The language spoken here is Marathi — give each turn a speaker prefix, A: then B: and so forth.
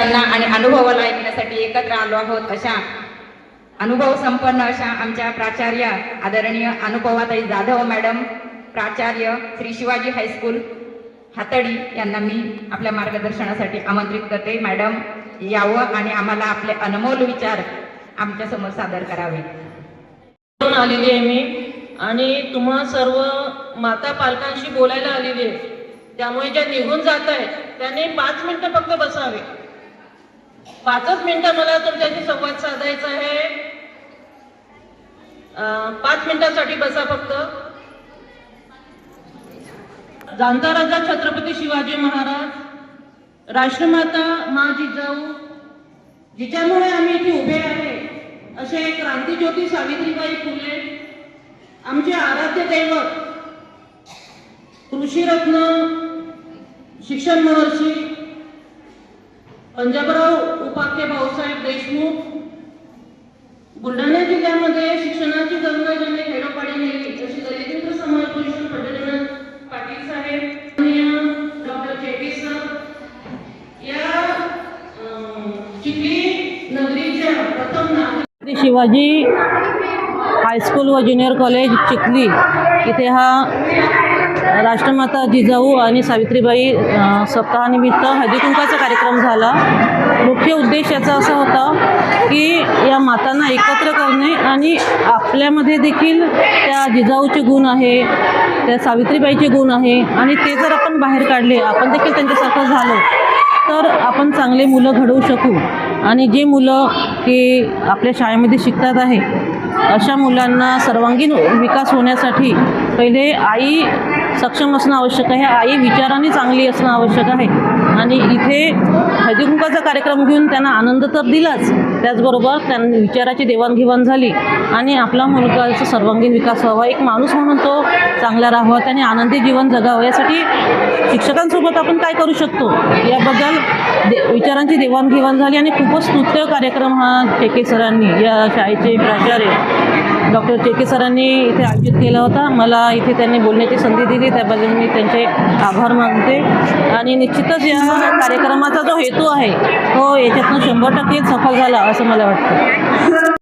A: विचारांना आणि अनुभवाला ऐकण्यासाठी एकत्र आलो आहोत। अशा अनुभव संपन्न अशा आमच्या प्राचार्य आदरणीय अनुपमाताई जाधव मॅडम, प्राचार्य श्री शिवाजी हायस्कूल हातडी यांना मी आपल्या मार्गदर्शनासाठी आमंत्रित करते। मॅडम यावं आणि आम्हाला आपले अनमोल विचार आमच्या समोर सादर करावे।
B: आलेली आहे मी आणि तुम्हा सर्व माता पालकांशी बोलायला आलेली आहे, त्यामुळे ज्या निघून जात आहेत त्यांनी 5 मिनिटं फक्त बसावे। 5च मिनिटं मला तुमच्याशी संवाद साधायचा आहे। 5 मिनिटांसाठी बसा फक्त। जाणता राजा छत्रपती शिवाजी महाराज, राष्ट्रमाता माँ जिजाऊ जिच्यामुळे आम्ही इथे उभे आहे, असे क्रांतिज्योती सावित्रीबाई फुले, आमचे आराध्य दैवत कृषीरत्न शिक्षण महर्षी पंजाबराव उपाख्य भाऊसाहेब देशमुख, बुलढाणा जिल्ह्यामध्ये शिक्षणाची गंगा ज्यांनी खेडोपाडी नेली अशी दलित समाज भूषण पंढरीनाथ पाटील साहेब, डॉक्टर चेटी सर, या चिखली नगरीच्या प्रथम नागरिक
C: शिवाजी हायस्कूल व ज्युनियर कॉलेज चिखली इथे हा राष्ट्रमाता जिजाऊ आणि सावित्रीबाई सप्ताहानिमित्त हळदीकुंकवाचा कार्यक्रम झाला। मुख्य उद्देश याचा असा होता की या मातांना एकत्र करणे आणि आपल्यामध्ये देखील त्या जिजाऊचे गुण आहे, त्या सावित्रीबाईचे गुण आहे आणि ते जर आपण बाहेर काढले, आपण देखील त्यांच्यासारखं झालो तर आपण चांगले मुलं घडवू शकू। आणि जे मुलं की आपल्या शाळेमध्ये शिकतात आहे अशा मुलांना सर्वांगीण विकास होण्यासाठी पहिले आई सक्षम असणं आवश्यक आहे, आई विचाराने चांगली असणं आवश्यक आहे। आणि इथे हळदीकुंकवाचा कार्यक्रम घेऊन त्यांना आनंद तर दिलाच, त्याचबरोबर त्यांनी विचाराची देवाणघेवाण झाली आणि आपला मुलगाचा सर्वांगीण विकास व्हावा, एक माणूस म्हणून तो चांगला राहावा, त्याने आनंदी जीवन जगावं। यासाठी शिक्षकांसोबत आपण काय करू शकतो याबद्दल विचारांची देवाणघेवाण झाली आणि खूपच स्तुत्य कार्यक्रम हा चेके सरांनी, या शाळेचे प्राचार्य डॉक्टर चेके सरांनी इथे आयोजित केला होता। मला इथे त्यांनी बोलण्याची संधी दिली, त्याबद्दल मी त्यांचे आभार मानते। आणि निश्चितच या कार्यक्रमाचा जो हेतू आहे तो याच्यातून 100% सफल झाला असं मला वाटतं।